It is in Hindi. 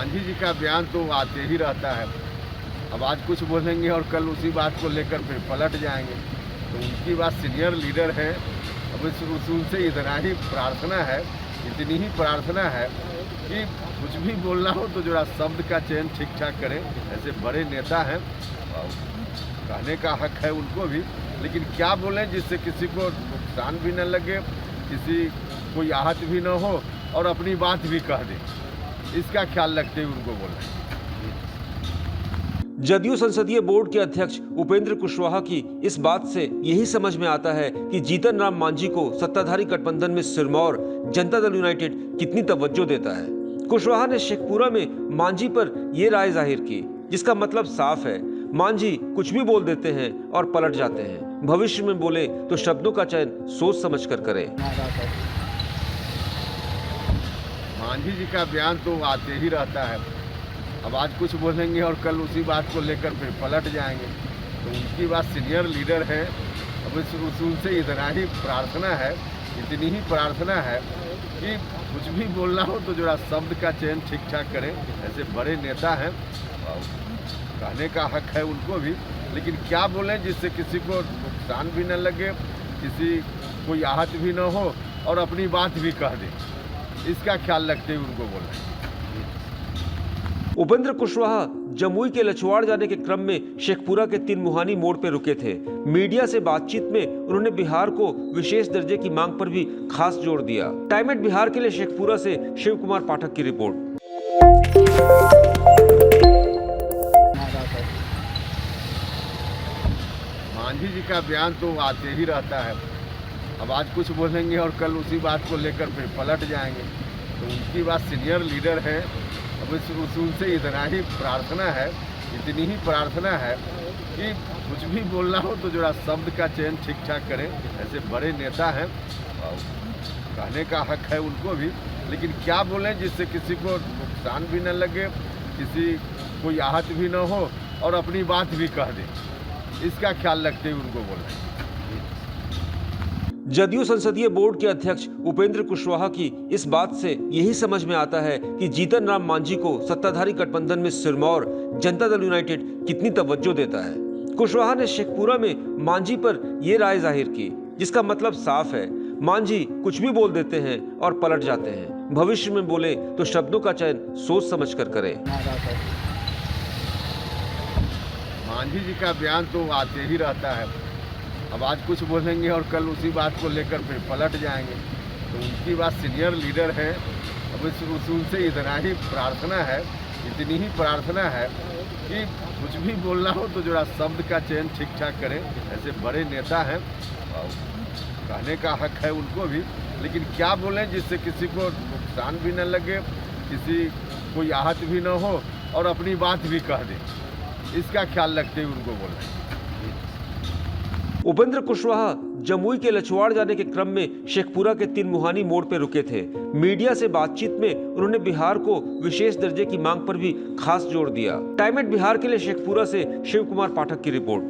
मांझी जी का बयान तो आते ही रहता है। अब आज कुछ बोलेंगे और कल उसी बात को लेकर फिर पलट जाएंगे। तो उनकी बात सीनियर लीडर है। अब उनसे इतना ही प्रार्थना है, इतनी ही प्रार्थना है कि कुछ भी बोलना हो तो जरा शब्द का चयन ठीक ठाक करें। ऐसे बड़े नेता हैं, कहने का हक है उनको भी, लेकिन क्या बोलें जिससे किसी को नुकसान भी न लगे, किसी कोई आहत भी न हो और अपनी बात भी कह दें। इसका ख्याल रखते हुए उनको बोलना है। जदयू संसदीय बोर्ड के अध्यक्ष उपेंद्र कुशवाहा की इस बात से यही समझ में आता है कि जीतन राम मांझी को सत्ताधारी गठबंधन में सिरमौर जनता दल यूनाइटेड कितनी तवज्जो देता है। कुशवाहा ने शेखपुरा में मांझी पर यह राय जाहिर की, जिसका मतलब साफ है, मांझी कुछ भी बोल देते हैं और पलट जाते हैं। भविष्य में बोले तो शब्दों का चयन सोच समझ कर करें। मांझी जी का बयान तो आते ही रहता है। अब आज कुछ बोलेंगे और कल उसी बात को लेकर फिर पलट जाएंगे। तो उनकी बात सीनियर लीडर है। अब उनसे इतना ही प्रार्थना है, इतनी ही प्रार्थना है कि कुछ भी बोलना हो तो जरा शब्द का चयन ठीक ठाक करें। ऐसे बड़े नेता हैं, कहने का हक है उनको भी, लेकिन क्या बोलें जिससे किसी को नुकसान भी न लगे, किसी कोई आहत भी न हो और अपनी बात भी कह दें। इसका ख्याल रखते हुए उनको बोलना है। उपेंद्र कुशवाहा जमुई के लछवाड़ जाने के क्रम में शेखपुरा के 3 मुहानी मोड़ पर रुके थे। मीडिया से बातचीत में उन्होंने बिहार को विशेष दर्जे की मांग पर भी खास जोर दिया। टाइम एट बिहार के लिए शेखपुरा से शिव कुमार पाठक की रिपोर्ट। मांझी जी का बयान तो आते ही रहता है। अब आज कुछ बोलेंगे और कल उसी बात को लेकर फिर पलट जाएंगे। तो उनकी बात सीनियर लीडर है। अब उनसे इतना ही प्रार्थना है, इतनी ही प्रार्थना है कि कुछ भी बोलना हो तो जरा शब्द का चयन ठीक ठाक करें। ऐसे बड़े नेता हैं, कहने का हक है उनको भी, लेकिन क्या बोलें जिससे किसी को नुकसान भी न लगे, किसी कोई आहत भी न हो और अपनी बात भी कह दें। इसका ख्याल रखते हुए उनको बोलना है। जदयू संसदीय बोर्ड के अध्यक्ष उपेंद्र कुशवाहा की इस बात से यही समझ में आता है कि जीतन राम मांझी को सत्ताधारी गठबंधन में सिरमौर जनता दल यूनाइटेड कितनी तवज्जो देता है। कुशवाहा ने शेखपुरा में मांझी पर यह राय जाहिर की, जिसका मतलब साफ है, मांझी कुछ भी बोल देते हैं और पलट जाते हैं। भविष्य में बोले तो शब्दों का चयन सोच समझ कर करें। मांझी जी का बयान तो आते ही रहता है। अब आज कुछ बोलेंगे और कल उसी बात को लेकर फिर पलट जाएंगे। तो उनकी बात सीनियर लीडर है। अब उनसे इतना ही प्रार्थना है, इतनी ही प्रार्थना है कि कुछ भी बोलना हो तो जरा शब्द का चयन ठीक ठाक करें। ऐसे बड़े नेता हैं, कहने का हक है उनको भी, लेकिन क्या बोलें जिससे किसी को नुकसान भी न लगे, किसी कोई आहत भी न हो और अपनी बात भी कह दें। इसका ख्याल रखते हुए उनको बोलना है। उपेंद्र कुशवाहा जमुई के लछवाड़ जाने के क्रम में शेखपुरा के 3 मुहानी मोड़ पर रुके थे। मीडिया से बातचीत में उन्होंने बिहार को विशेष दर्जे की मांग पर भी खास जोर दिया। टाइम एट बिहार के लिए शेखपुरा से शिव कुमार पाठक की रिपोर्ट।